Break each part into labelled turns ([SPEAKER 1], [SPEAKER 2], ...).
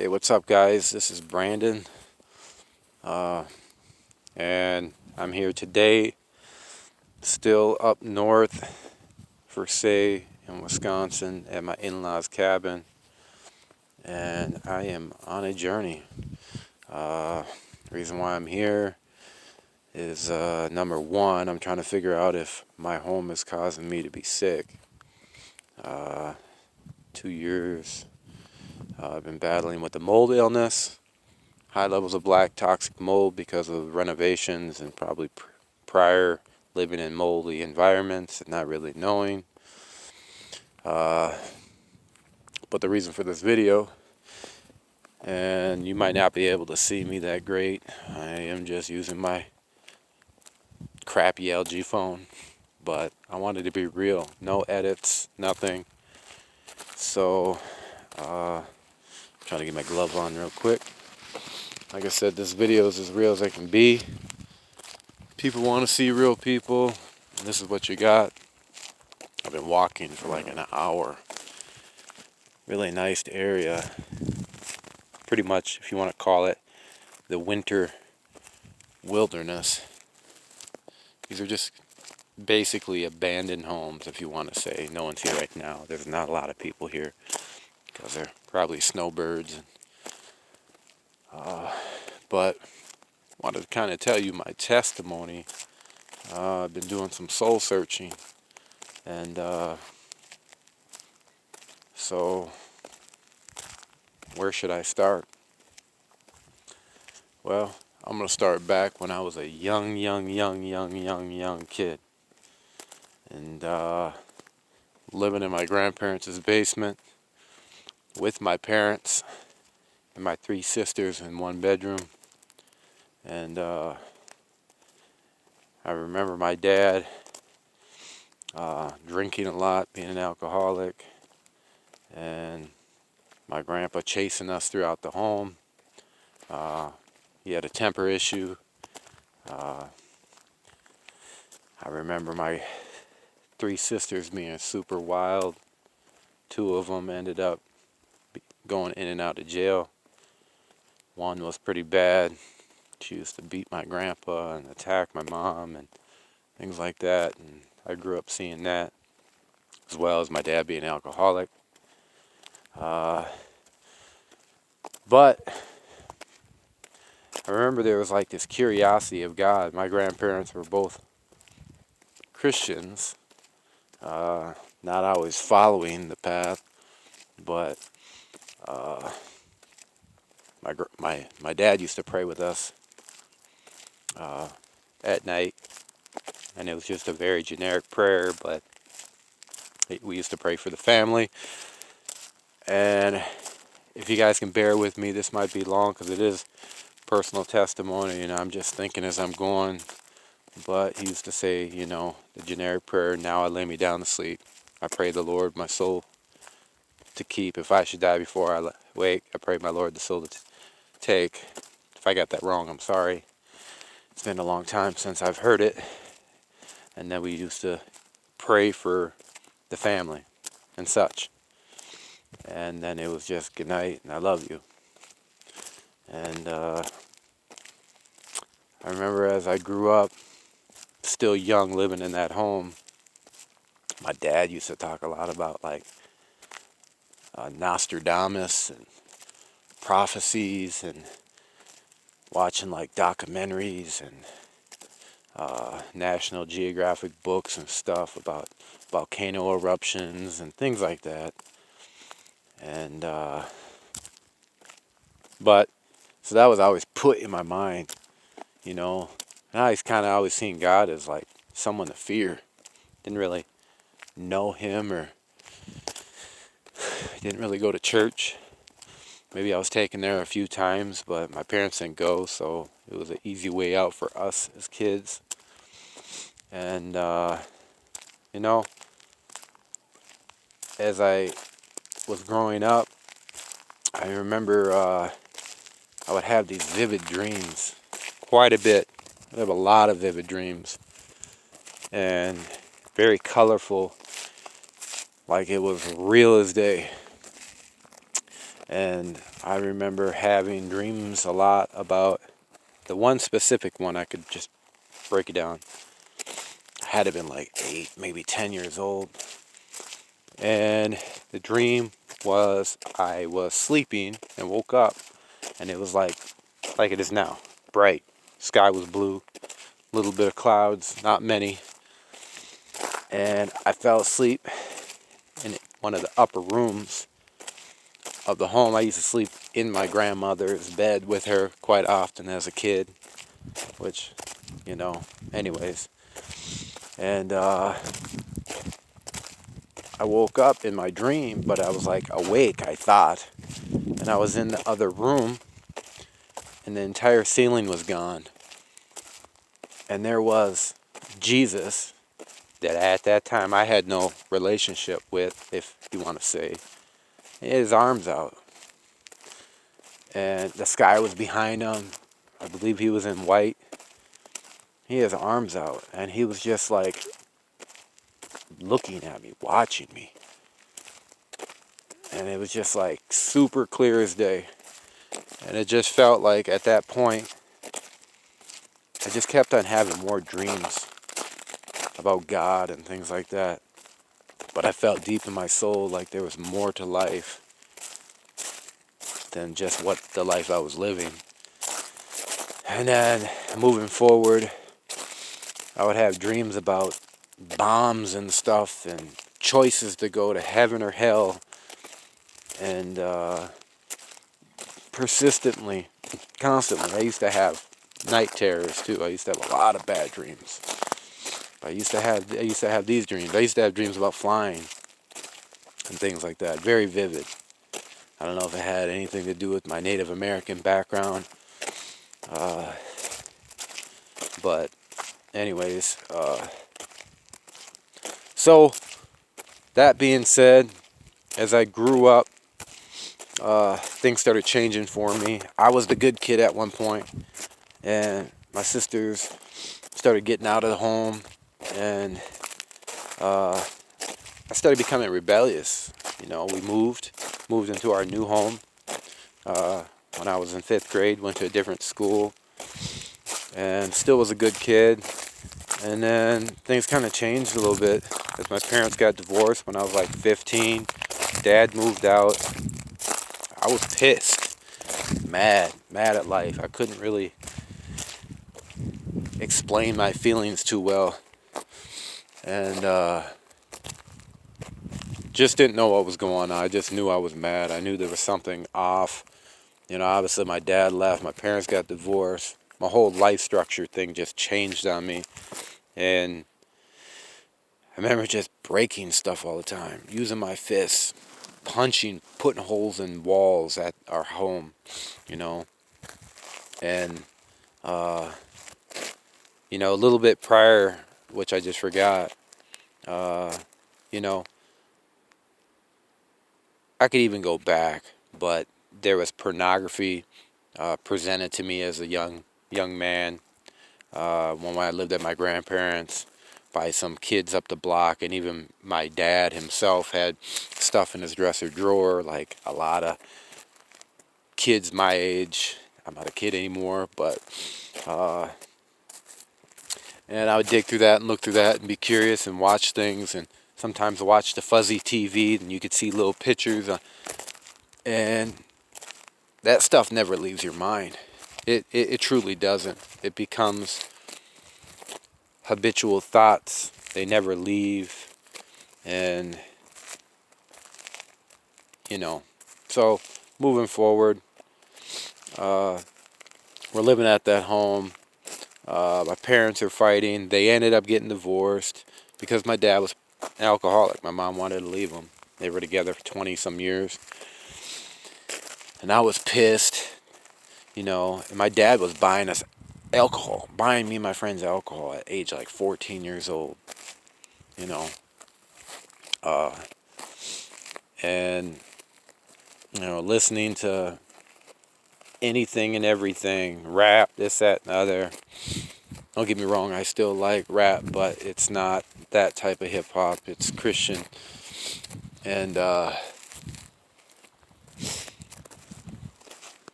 [SPEAKER 1] Hey, what's up, guys? This is Brandon, and I'm here today, still up north for say in Wisconsin at my in-laws cabin, and I am on a journey. The reason why I'm here is number one, I'm trying to figure out if my home is causing me to be sick. 2 years I've been battling with the mold illness. High levels of black toxic mold because of renovations and probably prior living in moldy environments and not really knowing. But the reason for this video, and you might not be able to see me that great, I am just using my crappy LG phone, but I wanted to be real, no edits, nothing. So trying to get my glove on real quick. Like I said, this video is as real as I can be. People want to see real people, and this is what you got. I've been walking for like an hour. Really nice area. Pretty much, if you want to call it, the winter wilderness. These are just basically abandoned homes, if you want to say. No one's here right now. There's not a lot of people here because they're probably snowbirds. But wanted to kind of tell you my testimony. I've been doing some soul searching, and so where should I start? Well, I'm going to start back when I was a young kid. And living in my grandparents' basement with my parents and my 3 sisters in one bedroom. And I remember my dad drinking a lot, being an alcoholic, and my grandpa chasing us throughout the home. He had a temper issue. I remember my 3 sisters being super wild. 2 of them ended up going in and out of jail. One was pretty bad. She used to beat my grandpa and attack my mom and things like that. And I grew up seeing that, as well as my dad being an alcoholic. But I remember there was like this curiosity of God. My grandparents were both Christians, not always following the path, but my dad used to pray with us at night, and it was just a very generic prayer, but we used to pray for the family. And if you guys can bear with me, this might be long because it is personal testimony, and I'm just thinking as I'm going. But he used to say, the generic prayer, now I lay me down to sleep. I pray the Lord my soul to keep. If I should die before I wake, I pray my Lord the soul to take. If I got that wrong, I'm sorry. It's been a long time since I've heard it. And then we used to pray for the family and such. And then it was just good night and I love you. And I remember as I grew up, still young, living in that home, my dad used to talk a lot about like Nostradamus and prophecies, and watching like documentaries and National Geographic books and stuff about volcano eruptions and things like that. And but so that was always put in my mind, and I kind of always seen God as like someone to fear. Didn't really know him, or didn't really go to church. Maybe I was taken there a few times, but my parents didn't go, so it was an easy way out for us as kids. And as I was growing up, I remember I would have these vivid dreams, quite a bit. I have a lot of vivid dreams, and very colorful, like it was real as day. And I remember having dreams a lot about the one specific one. I could just break it down. I had to been like 8, maybe 10 years old. And the dream was I was sleeping and woke up, and it was like it is now, bright. Sky was blue, little bit of clouds, not many. And I fell asleep in one of the upper rooms of the home. I used to sleep in my grandmother's bed with her quite often as a kid, which, anyways. And I woke up in my dream, but I was like awake, I thought. And I was in the other room, and the entire ceiling was gone. And there was Jesus, that at that time I had no relationship with, if you want to say. He had his arms out. And the sky was behind him. I believe he was in white. He had his arms out. And he was just like looking at me, watching me. And it was just like super clear as day. And it just felt like at that point, I just kept on having more dreams about God and things like that. But I felt deep in my soul like there was more to life than just what the life I was living. And then moving forward, I would have dreams about bombs and stuff and choices to go to heaven or hell. And persistently, constantly, I used to have night terrors too. I used to have a lot of bad dreams. I used to have these dreams. I used to have dreams about flying and things like that. Very vivid. I don't know if it had anything to do with my Native American background. But anyways, so that being said, as I grew up, things started changing for me. I was the good kid at one point, and my sisters started getting out of the home, and I started becoming rebellious. We moved into our new home when I was in 5th grade, went to a different school, and still was a good kid. And then things kind of changed a little bit as my parents got divorced when I was like 15. Dad moved out. I was pissed, mad at life. I couldn't really explain my feelings too well, and just didn't know what was going on. I just knew I was mad. I knew there was something off. Obviously my dad left, my parents got divorced, my whole life structure thing just changed on me. And I remember just breaking stuff all the time, using my fists, punching, putting holes in walls at our home, And, a little bit prior, which I just forgot, I could even go back, but there was pornography presented to me as a young man when I lived at my grandparents' by some kids up the block, and even my dad himself had stuff in his dresser drawer, like a lot of kids my age. I'm not a kid anymore, but and I would dig through that and look through that and be curious and watch things, and sometimes watch the fuzzy TV and you could see little pictures, and that stuff never leaves your mind. It truly doesn't. It becomes habitual thoughts. They never leave. And so moving forward, we're living at that home. My parents are fighting. They ended up getting divorced because my dad was an alcoholic. My mom wanted to leave him. They were together for 20 some years. And I was pissed, and my dad was buying us alcohol, buying me and my friends alcohol at age like 14 years old, and, listening to anything and everything, rap, this, that, and the other. Don't get me wrong, I still like rap, but it's not that type of hip-hop. It's Christian. And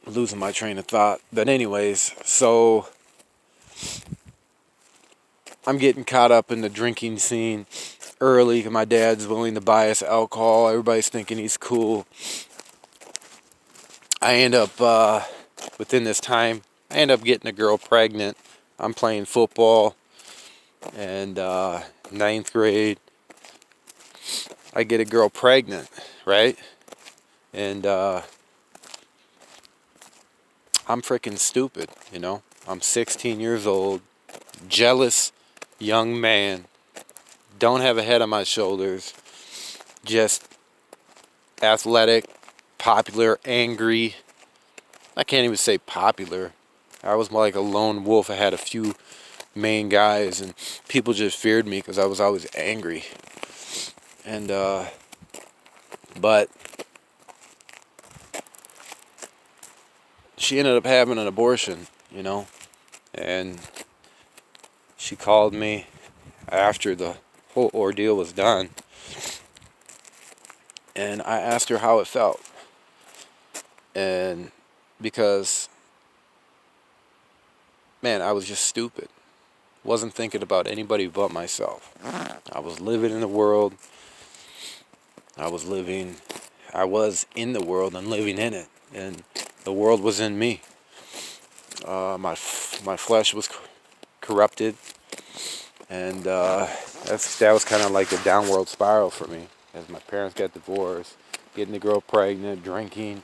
[SPEAKER 1] losing my train of thought. But anyways, so I'm getting caught up in the drinking scene early. My dad's willing to buy us alcohol. Everybody's thinking he's cool. I end up, within this time, I end up getting a girl pregnant. I'm playing football, and ninth grade, I get a girl pregnant, right? And I'm freaking stupid, you know? I'm 16 years old, jealous young man, don't have a head on my shoulders, just athletic, popular, angry. I can't even say popular. I was more like a lone wolf. I had a few main guys, and people just feared me because I was always angry. And but she ended up having an abortion, you know, and she called me after the whole ordeal was done, and I asked her how it felt. And because, man, I was just stupid. Wasn't thinking about anybody but myself. I was living in the world. I was in the world and living in it. And the world was in me. My flesh was corrupted. And that was kind of like a downward spiral for me. As my parents got divorced, getting the girl pregnant, drinking.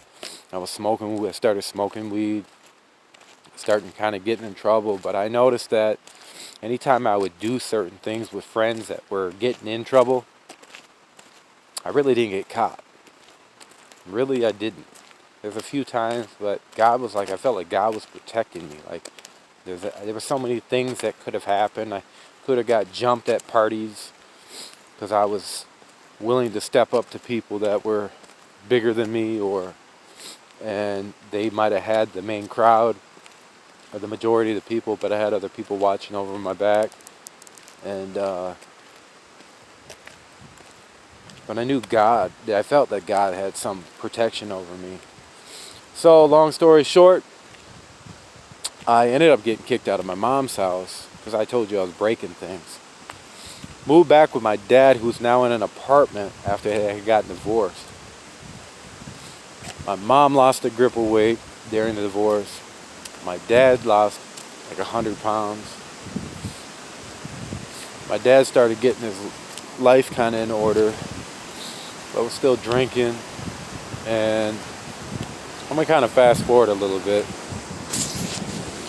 [SPEAKER 1] I started smoking weed. Starting kind of getting in trouble. But I noticed that anytime I would do certain things with friends that were getting in trouble, I really didn't get caught. Really, I didn't. There's a few times, but I felt like God was protecting me. Like, there were so many things that could have happened. I could have got jumped at parties because I was willing to step up to people that were bigger than me, and they might have had the main crowd or the majority of the people, but I had other people watching over my back. And but I knew God. I felt that God had some protection over me. So long story short, I ended up getting kicked out of my mom's house because I told you I was breaking things. Moved back with my dad, who's now in an apartment after I had gotten divorced. My mom lost a grip of weight during the divorce. My dad lost like 100 pounds. My dad started getting his life kind of in order, but was still drinking. And I'm going to kind of fast forward a little bit,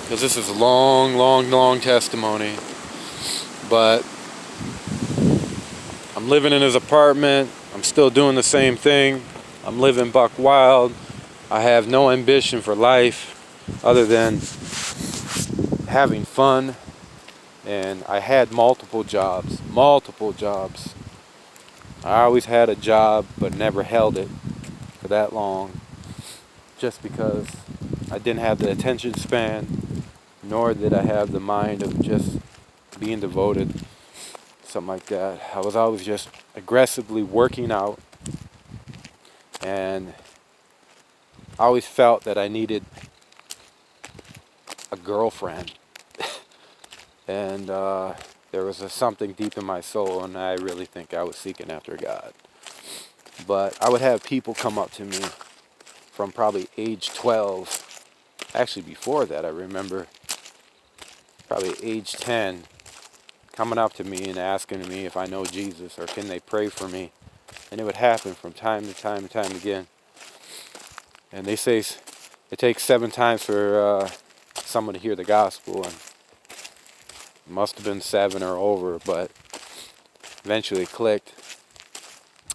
[SPEAKER 1] because this is a long, long, long testimony. But I'm living in his apartment. I'm still doing the same thing. I'm living buck wild. I have no ambition for life other than having fun. And I had multiple jobs. I always had a job, but never held it for that long, just because I didn't have the attention span, nor did I have the mind of just being devoted, something like that. I was always just aggressively working out, and I always felt that I needed a girlfriend. And there was something deep in my soul, and I really think I was seeking after God. But I would have people come up to me from probably age 12. Actually, before that, I remember probably age 10, coming up to me and asking me if I know Jesus or can they pray for me. And it would happen from time to time and time again. And they say it takes 7 times for someone to hear the gospel, and it must have been 7 or over, but eventually it clicked.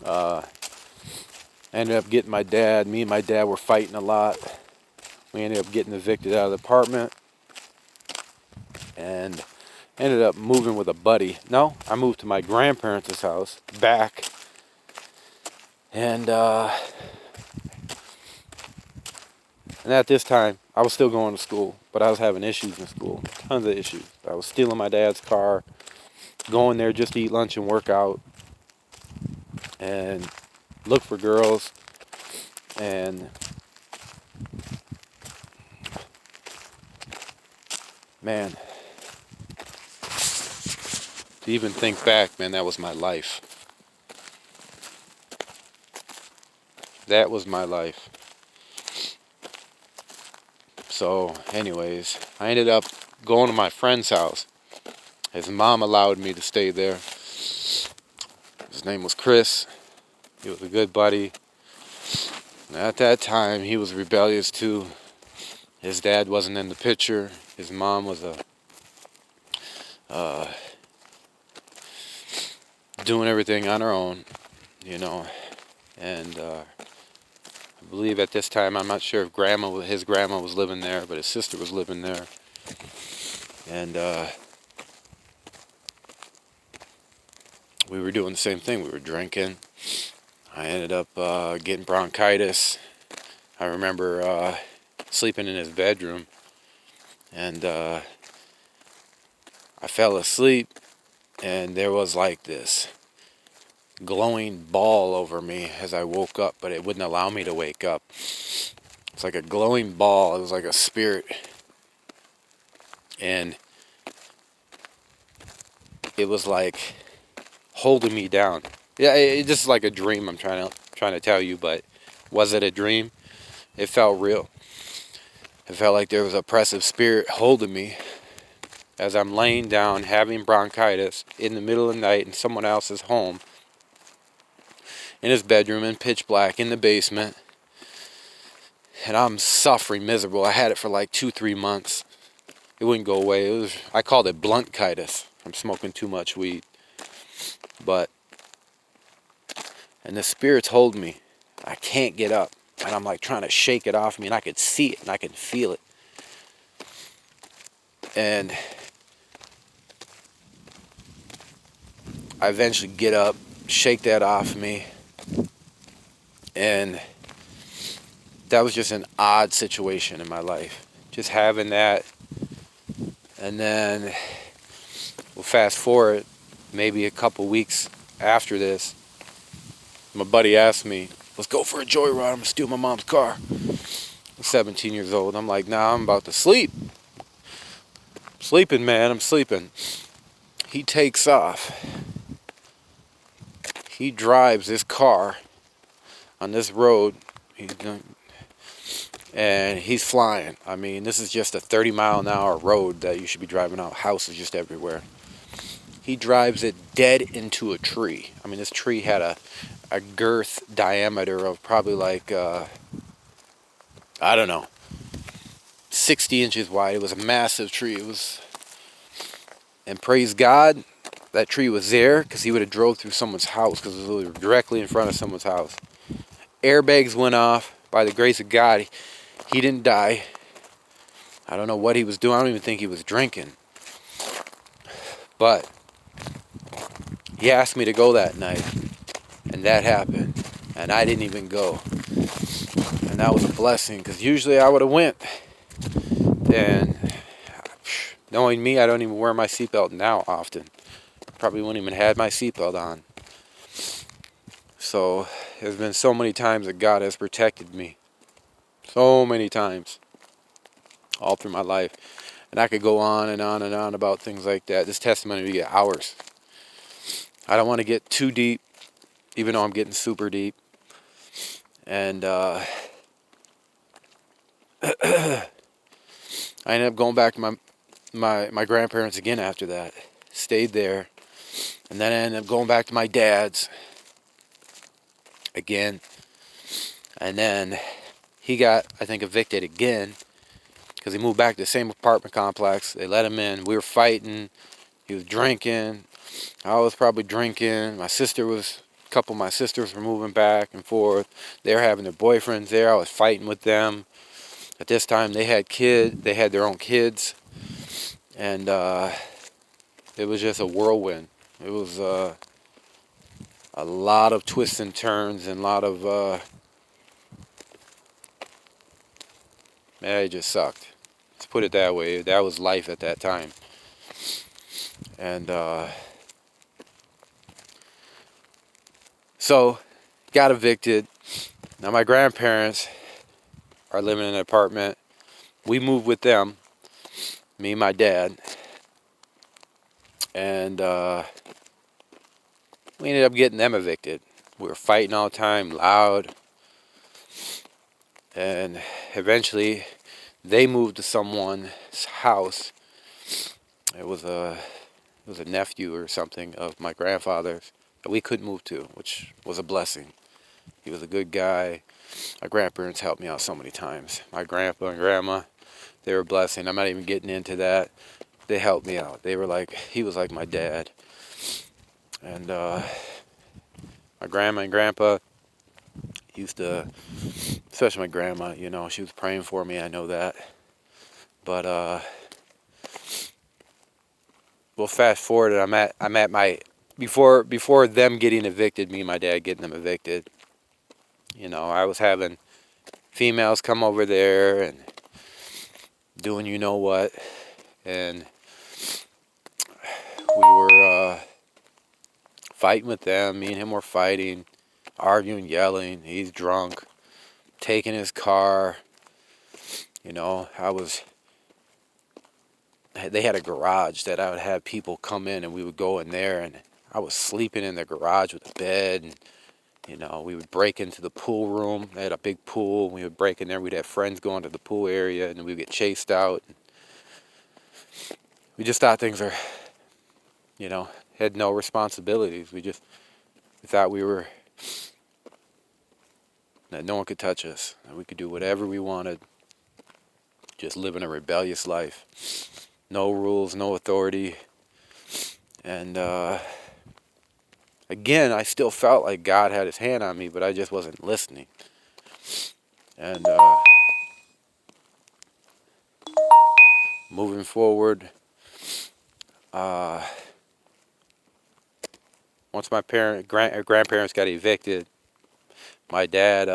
[SPEAKER 1] I ended up getting my dad. Me and my dad were fighting a lot. We ended up getting evicted out of the apartment and ended up moving with a buddy. No, I moved to my grandparents' house back. And at this time, I was still going to school, but I was having issues in school. Tons of issues. I was stealing my dad's car, going there just to eat lunch and work out, and look for girls. And Man, to even think back, man, that was my life. That was my life. So, anyways, I ended up going to my friend's house. His mom allowed me to stay there. His name was Chris. He was a good buddy. And at that time, he was rebellious too. His dad wasn't in the picture. His mom was doing everything on her own, you know. And I believe at this time, I'm not sure if his grandma was living there, but his sister was living there. And we were doing the same thing. We were drinking. I ended up getting bronchitis. I remember sleeping in his bedroom, and I fell asleep, and there was like this glowing ball over me as I woke up, but it wouldn't allow me to wake up. It's like a glowing ball. It was like a spirit, and it was like holding me down. Yeah, it just like a dream. I'm trying to tell you, but was it a dream? It felt real. It felt like there was an oppressive spirit holding me as I'm laying down having bronchitis in the middle of the night in someone else's home, in his bedroom, in pitch black, in the basement. And I'm suffering miserable. I had it for like 2-3 months. It wouldn't go away. I called it bluntchitis. I'm smoking too much weed. And the spirits hold me. I can't get up. And I'm like trying to shake it off me, and I could see it and I could feel it. And I eventually get up, shake that off me. And that was just an odd situation in my life. Just having that. And then we'll fast forward maybe a couple weeks after this. My buddy asked me, let's go for a joyride. I'm going to steal my mom's car. I'm 17 years old. I'm like, nah, I'm about to sleep. I'm sleeping, man. I'm sleeping. He takes off. He drives this car on this road. And he's flying. I mean, this is just a 30-mile-an-hour road that you should be driving out. Houses just everywhere. He drives it dead into a tree. I mean, this tree had a girth diameter of probably like, I don't know, 60 inches wide. It was a massive tree. And praise God, that tree was there, because he would have drove through someone's house, because it was directly in front of someone's house. Airbags went off. By the grace of God, he didn't die. I don't know what he was doing. I don't even think he was drinking. But he asked me to go that night, and that happened. And I didn't even go. And that was a blessing, because usually I would have went. And knowing me, I don't even wear my seatbelt now often. Probably wouldn't even have my seatbelt on. So there's been so many times that God has protected me. So many times. All through my life. And I could go on and on and on about things like that. This testimony would get hours. I don't want to get too deep, even though I'm getting super deep. And I ended up going back to my grandparents again after that. Stayed there. And then I ended up going back to my dad's again. And then he got, I think, evicted again, because he moved back to the same apartment complex. They let him in. We were fighting. He was drinking. I was probably drinking. A couple of my sisters were moving back and forth. They were having their boyfriends there. I was fighting with them. At this time, they had their own kids. And it was just a whirlwind. It was a lot of twists and turns, and a lot of... man, it just sucked. Let's put it that way. That was life at that time. And so, got evicted. Now my grandparents are living in an apartment. We moved with them. me and my dad, and we ended up getting them evicted. We were fighting all the time, loud, and eventually they moved to someone's house. It was a nephew or something of my grandfather's that we couldn't move to, which was a blessing. He was a good guy. My grandparents helped me out so many times. My grandpa and grandma, they were a blessing. I'm not even getting into that. They helped me out. They were like, he was like my dad. And my grandma and grandpa used to, especially my grandma, you know, she was praying for me. I know that. But we'll fast forward. I'm at my before them getting evicted. Me and my dad getting them evicted. You know, I was having females come over there and doing you know what, and we were fighting with them. Me and him were fighting, arguing, yelling. He's drunk, taking his car. You know, they had a garage that I would have people come in, and we would go in there, and I was sleeping in the garage with a bed. And, you know, we would break into the pool room. They had a big pool. We would break in there. We'd have friends going to the pool area, and we'd get chased out. We just thought things are, you know, had no responsibilities. We thought that no one could touch us, that we could do whatever we wanted, just living a rebellious life. No rules, no authority. And again, I still felt like God had his hand on me, but I just wasn't listening. And moving forward, once my grandparents got evicted, my dad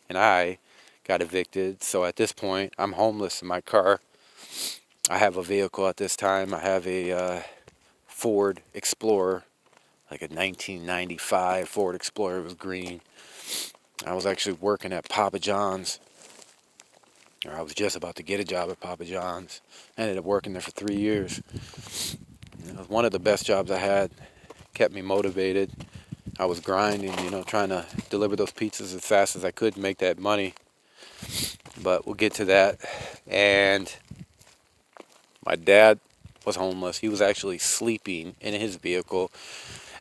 [SPEAKER 1] and I got evicted. So at this point, I'm homeless in my car. I have a vehicle at this time. I have a Ford Explorer, like a 1995 Ford Explorer. It was green. I was actually working at Papa John's, or I was just about to get a job at Papa John's. I ended up working there for 3 years. It was one of the best jobs I had. Kept me motivated. I was grinding, you know, trying to deliver those pizzas as fast as I could and make that money. But we'll get to that. And my dad was homeless. He was actually sleeping in his vehicle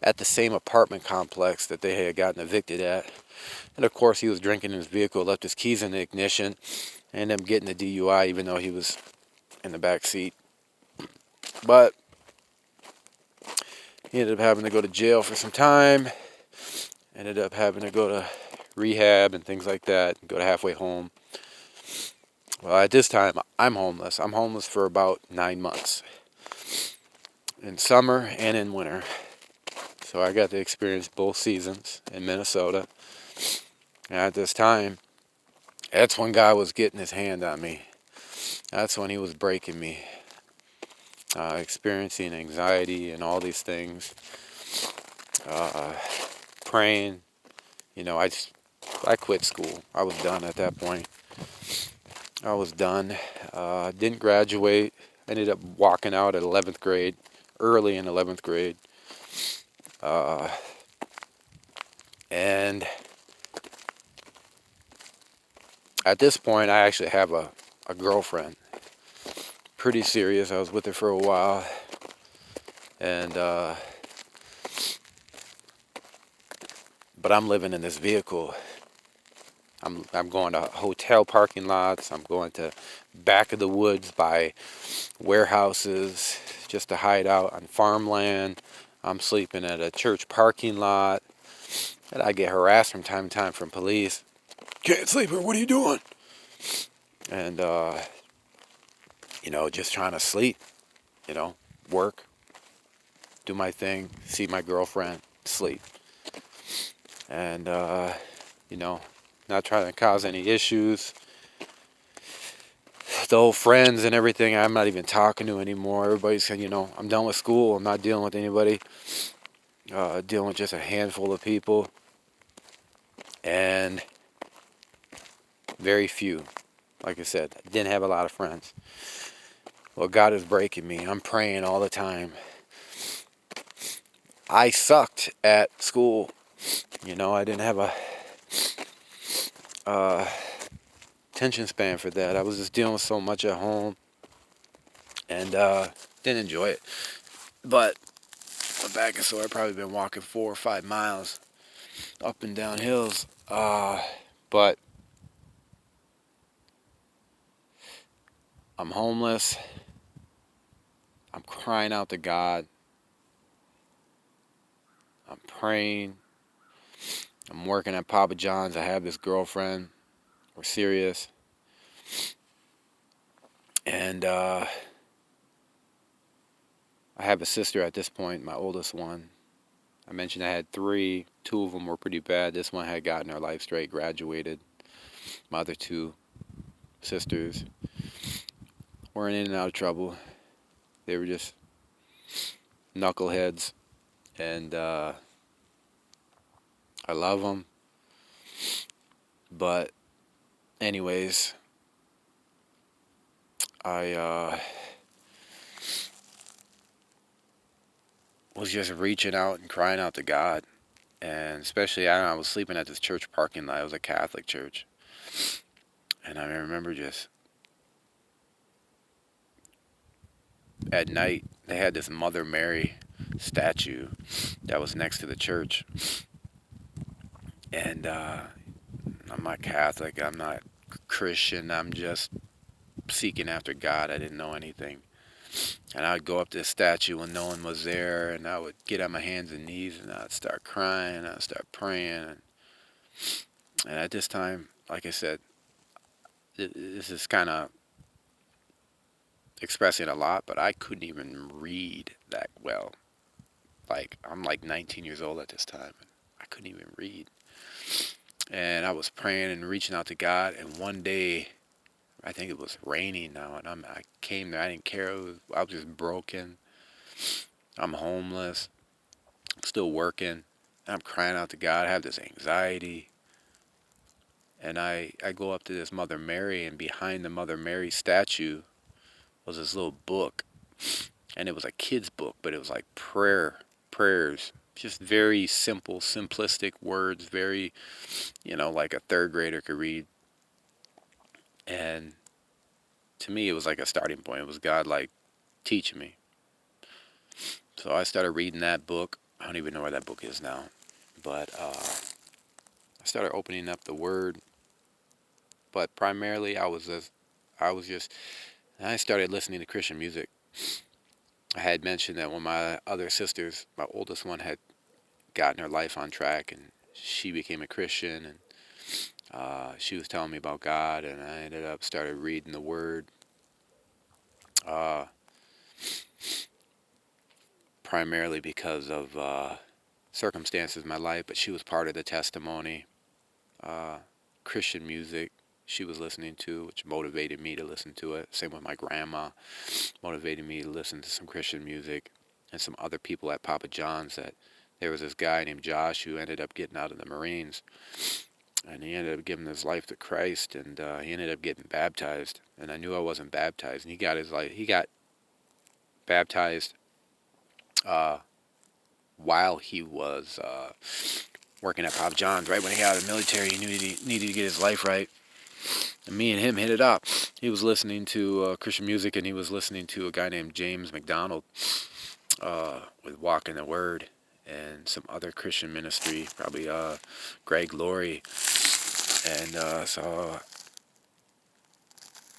[SPEAKER 1] at the same apartment complex that they had gotten evicted at. And of course, he was drinking in his vehicle, left his keys in the ignition, and ended up getting a DUI even though he was in the back seat. But he ended up having to go to jail for some time. Ended up having to go to rehab and things like that, and go to halfway home. Well, at this time, I'm homeless. I'm homeless for about 9 months. In summer and in winter. So I got to experience both seasons in Minnesota. And at this time, that's when God was getting his hand on me. That's when he was breaking me. Experiencing anxiety and all these things. Praying. You know, I quit school. I was done at that point. I was done. Didn't graduate. Ended up walking out at 11th grade. Early in 11th grade. And at this point, I actually have a girlfriend. Pretty serious. I was with her for a while. And, but I'm living in this vehicle. I'm going to hotel parking lots. I'm going to back of the woods by warehouses just to hide out on farmland. I'm sleeping at a church parking lot. And I get harassed from time to time from police. Can't sleep here. What are you doing? And, you know, just trying to sleep. You know, work, do my thing, see my girlfriend, sleep. And, you know, not trying to cause any issues. The old friends and everything, I'm not even talking to anymore. Everybody's saying, you know, I'm done with school. I'm not dealing with anybody. Dealing with just a handful of people. And very few. Like I said, I didn't have a lot of friends. Well, God is breaking me. I'm praying all the time. I sucked at school. I didn't have a uh, attention span for that. I was just dealing with so much at home and didn't enjoy it. But my back is sore. I've probably been walking 4 or 5 miles up and down hills. But I'm homeless. I'm crying out to God. I'm praying. I'm working at Papa John's. I have this girlfriend. We're serious. And I have a sister at this point, my oldest one. I mentioned I had three. Two of them were pretty bad. This one had gotten her life straight, graduated. My other two sisters were in and out of trouble. They were just knuckleheads. And I love them. But anyways, I was just reaching out and crying out to God. And especially, I don't know, I was sleeping at this church parking lot. It was a Catholic church. And I remember just at night, they had this Mother Mary statue that was next to the church. And I'm not Catholic, I'm not Christian, I'm just seeking after God. I didn't know anything. And I would go up to the statue when no one was there, and I would get on my hands and knees, and I'd start crying, I'd start praying. And at this time, like I said, this is kind of expressing a lot, but I couldn't even read that well. Like, I'm like 19 years old at this time, and I couldn't even read. And I was praying and reaching out to God, and one day, I think it was raining now, and I came there, I didn't care, I was just broken. I'm homeless, still working, and I'm crying out to God. I have this anxiety, and I go up to this Mother Mary, and behind the Mother Mary statue was this little book, and it was a kid's book, but it was like prayers, just very simple, simplistic words, very, like a third grader could read. And to me, it was like a starting point. It was God, like, teaching me. So I started reading that book. I don't even know where that book is now. But I started opening up the Word. But primarily, I started listening to Christian music. I had mentioned that when my other sisters, my oldest one, had gotten her life on track, and she became a Christian, and she was telling me about God, and I ended up started reading the Word. Uh, Primarily because of circumstances in my life, but she was part of the testimony. Uh, Christian music she was listening to, which motivated me to listen to it. Same with my grandma, motivated me to listen to some Christian music, and some other people at Papa John's. That there was this guy named Josh who ended up getting out of the Marines, and he ended up giving his life to Christ, and he ended up getting baptized. And I knew I wasn't baptized, and he got baptized uh, while he was working at Papa John's. Right when he got out of the military, he knew he needed to get his life right. And me and him hit it up. He was listening to Christian music, and he was listening to a guy named James McDonald with Walk in the Word, and some other Christian ministry, probably Greg Laurie. And so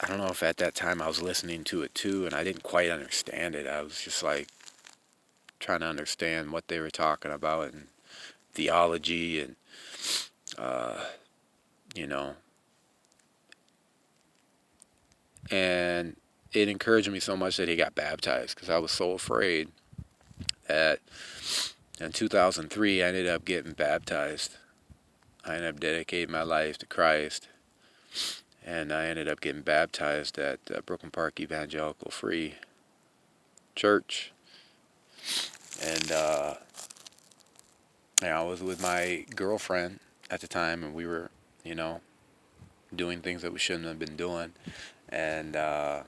[SPEAKER 1] I don't know if at that time I was listening to it too, and I didn't quite understand it. I was just like trying to understand what they were talking about, and theology, and you know, and it encouraged me so much that he got baptized, because I was so afraid that in 2003 I ended up getting baptized. I ended up dedicating my life to Christ, and I ended up getting baptized at Brooklyn Park Evangelical Free Church. And I was with my girlfriend at the time, and we were, doing things that we shouldn't have been doing. And I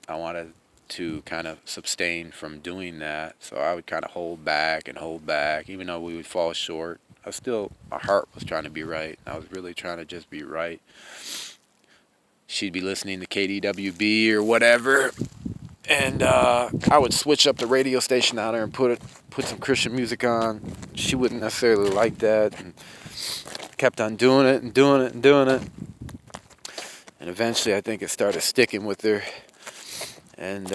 [SPEAKER 1] wanted to kind of sustain from doing that. So I would kind of hold back and hold back, even though we would fall short. My heart was trying to be right. I was really trying to just be right. She'd be listening to KDWB or whatever, and I would switch up the radio station out there and put some Christian music on. She wouldn't necessarily like that, and kept on doing it and doing it and doing it. And eventually I think it started sticking with her. And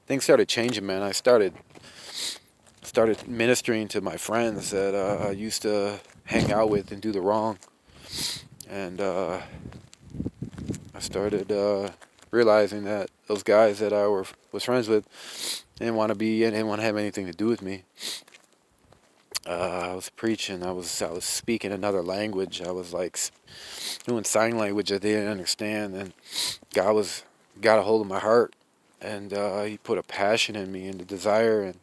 [SPEAKER 1] things started changing, man. I started ministering to my friends that I used to hang out with and do the wrong. And I started realizing that those guys that I was friends with didn't want to have anything to do with me. I was preaching. I was speaking another language. I was like doing sign language that they didn't understand. And God got a hold of my heart, and He put a passion in me and a desire,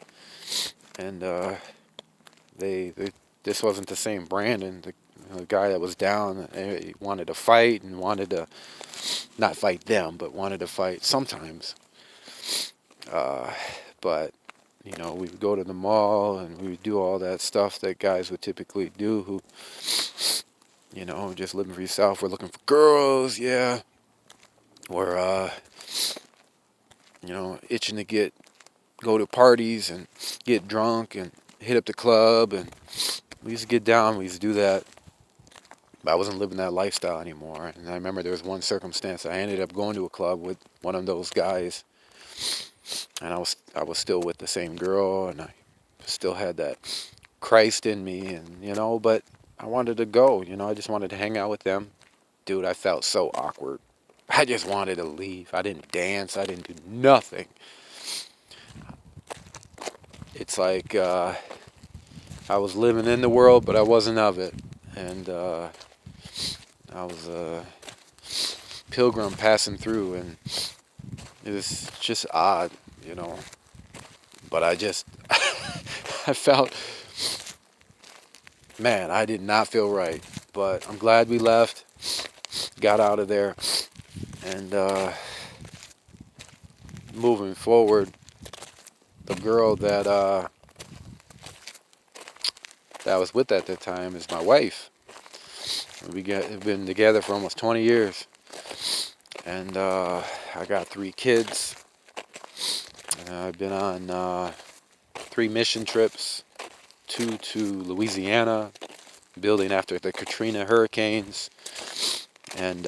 [SPEAKER 1] and this wasn't the same Brandon. The guy that was down, he wanted to fight and wanted to not fight them, but wanted to fight sometimes. But we would go to the mall and we would do all that stuff that guys would typically do who, just living for yourself. We're looking for girls, yeah. We're, itching to go to parties and get drunk and hit up the club. And we used to get down, we used to do that. But I wasn't living that lifestyle anymore. And I remember there was one circumstance. I ended up going to a club with one of those guys. And I was still with the same girl, and I still had that Christ in me, and but I wanted to go, I just wanted to hang out with them. Dude, I felt so awkward. I just wanted to leave. I didn't dance. I didn't do nothing. It's like I was living in the world, but I wasn't of it. And I was a pilgrim passing through, and it was just odd, But I I felt, man, I did not feel right. But I'm glad we left, got out of there, and moving forward, the girl that I was with at the time is my wife. We've been together for almost 20 years. And I got 3 kids. I've been on 3 mission trips, 2 to Louisiana, building after the Katrina hurricanes, and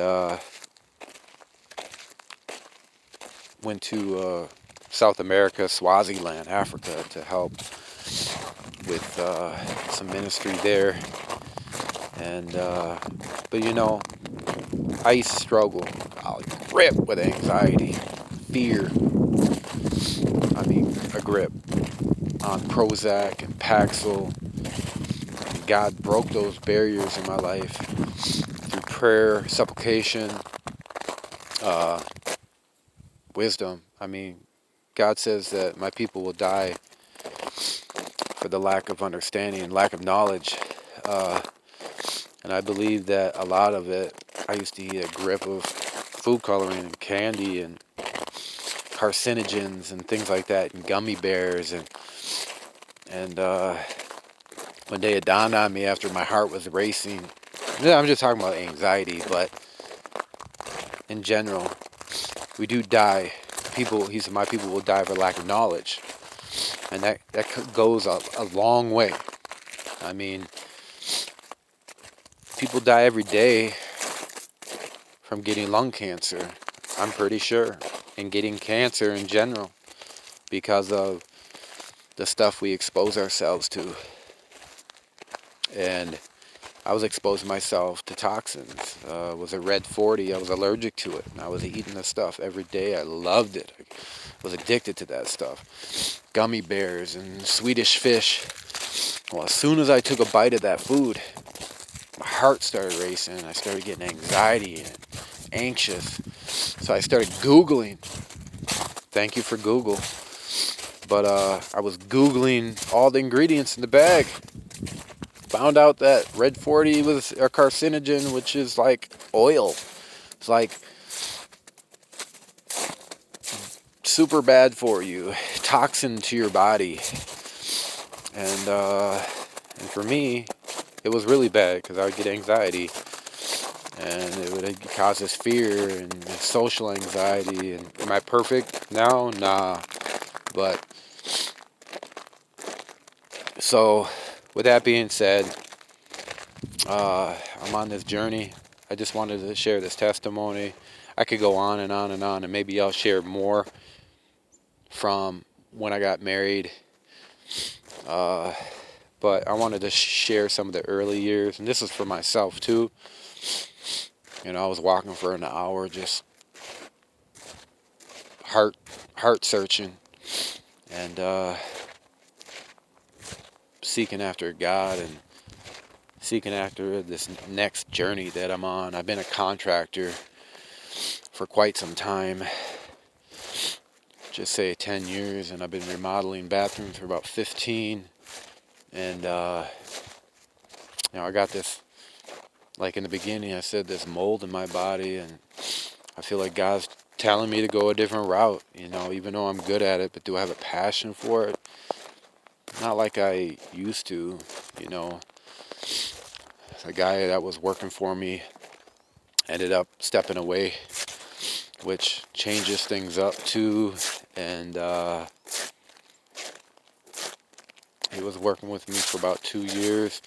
[SPEAKER 1] went to South America, Swaziland, Africa, to help with some ministry there. And but I used to struggle, grip with anxiety, fear. I mean, a grip on Prozac and Paxil. And God broke those barriers in my life through prayer, supplication, wisdom. I mean, God says that my people will die for the lack of understanding and lack of knowledge. And I believe that a lot of it, I used to eat a grip of food coloring and candy and carcinogens and things like that, and gummy bears, and one day it dawned on me after my heart was racing. I'm just talking about anxiety, but in general, we do die. He said, my people will die for lack of knowledge, and that goes a long way. I mean, people die every day from getting lung cancer, I'm pretty sure, and getting cancer in general because of the stuff we expose ourselves to. And I was exposing myself to toxins. It was a red 40. I was allergic to it, and I was eating the stuff every day. I loved it. I was addicted to that stuff. Gummy bears and Swedish fish. Well, as soon as I took a bite of that food, my heart started racing. I started getting anxiety and anxious. So I started Googling. Thank you for Google. But I was Googling all the ingredients in the bag. Found out that red 40 was a carcinogen, which is like oil. It's like super bad for you, toxin to your body. And for me, it was really bad because I would get anxiety, and it would cause this fear and social anxiety. And am I perfect now? Nah. But so, with that being said, I'm on this journey. I just wanted to share this testimony. I could go on and on and on, and maybe I'll share more from when I got married. But I wanted to share some of the early years, and this is for myself too. You know, I was walking for an hour, just heart searching, and seeking after God and seeking after this next journey that I'm on. I've been a contractor for quite some time, just say 10 years, and I've been remodeling bathrooms for about 15. And I got this, like in the beginning I said, this mold in my body, and I feel like God's telling me to go a different route, even though I'm good at it. But do I have a passion for it? Not like I used to. The guy that was working for me ended up stepping away, which changes things up too. And he was working with me for about 2 years.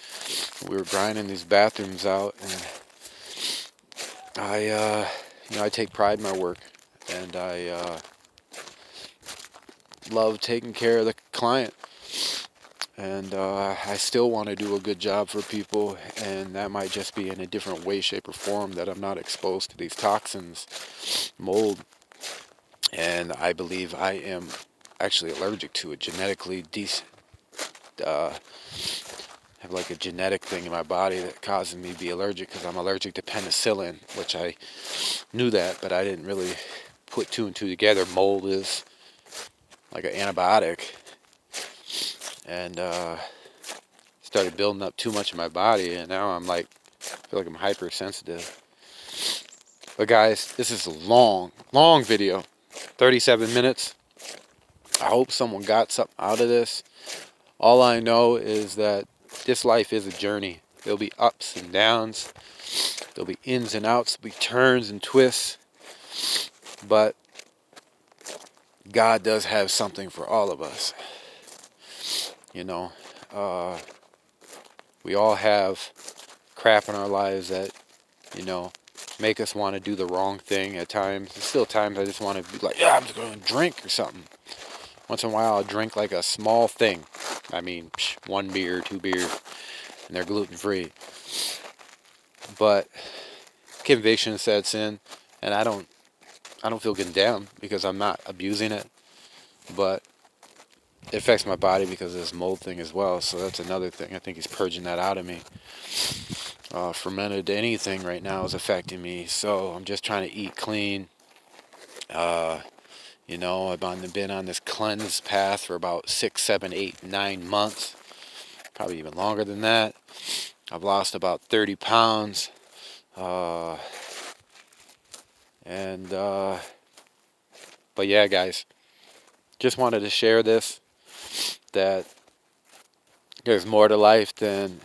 [SPEAKER 1] We were grinding these bathrooms out, and I take pride in my work, and I love taking care of the client. And I still want to do a good job for people, and that might just be in a different way, shape, or form, that I'm not exposed to these toxins, mold. And I believe I am actually allergic to it, genetically have like a genetic thing in my body that causes me to be allergic, because I'm allergic to penicillin, which I knew that, but I didn't really put two and two together. Mold is like an antibiotic, and started building up too much in my body, and now I feel like I'm hypersensitive. But guys, this is a long video, 37 minutes. I hope someone got something out of this. All I know is that this life is a journey. There'll be ups and downs. There'll be ins and outs. There'll be turns and twists. But God does have something for all of us. We all have crap in our lives that, make us want to do the wrong thing at times. There's still times I just want to be like, yeah, I'm just going to drink or something. Once in a while I'll drink like a small thing. I mean, 1 beer, 2 beers, and they're gluten-free. But conviction sets in, and I don't feel condemned because I'm not abusing it. But it affects my body because of this mold thing as well. So that's another thing. I think he's purging that out of me. Fermented anything right now is affecting me. So I'm just trying to eat clean. I've been on this cleanse path for about 6, 7, 8, 9 months. Probably even longer than that. I've lost about 30 pounds. But yeah, guys, just wanted to share this, that there's more to life than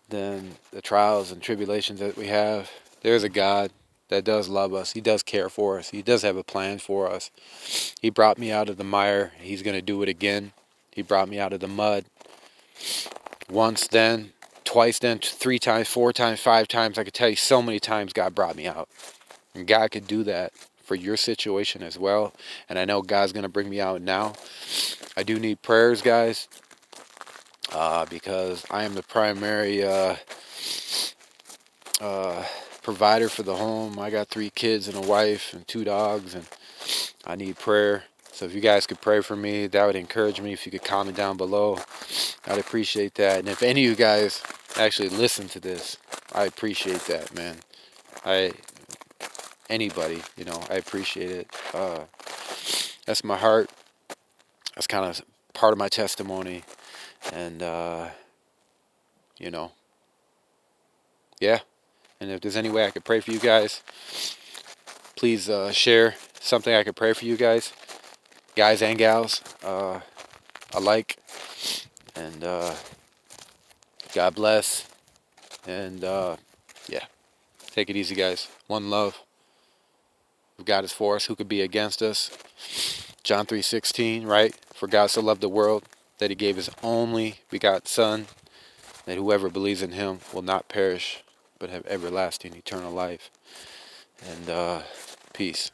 [SPEAKER 1] the trials and tribulations that we have. There's a God that does love us. He does care for us. He does have a plan for us. He brought me out of the mire. He's going to do it again. He brought me out of the mud. Once then, twice then, 3 times, 4 times, 5 times. I could tell you so many times God brought me out. And God could do that for your situation as well. And I know God's going to bring me out now. I do need prayers, guys. Because I am the primary provider for the home. I got 3 kids and a wife and 2 dogs, and I need prayer. So if you guys could pray for me, that would encourage me. If you could comment down below, I'd appreciate that. And if any of you guys actually listen to this, I appreciate that, man. Anybody, I appreciate it. That's my heart. That's kind of part of my testimony. And yeah. And if there's any way I could pray for you guys, please share something I could pray for you guys and gals, alike. And God bless. And yeah, take it easy, guys. One love. If God is for us, who could be against us? John 3:16, right? For God so loved the world that he gave his only begotten Son, that whoever believes in him will not perish, but have everlasting eternal life. And peace.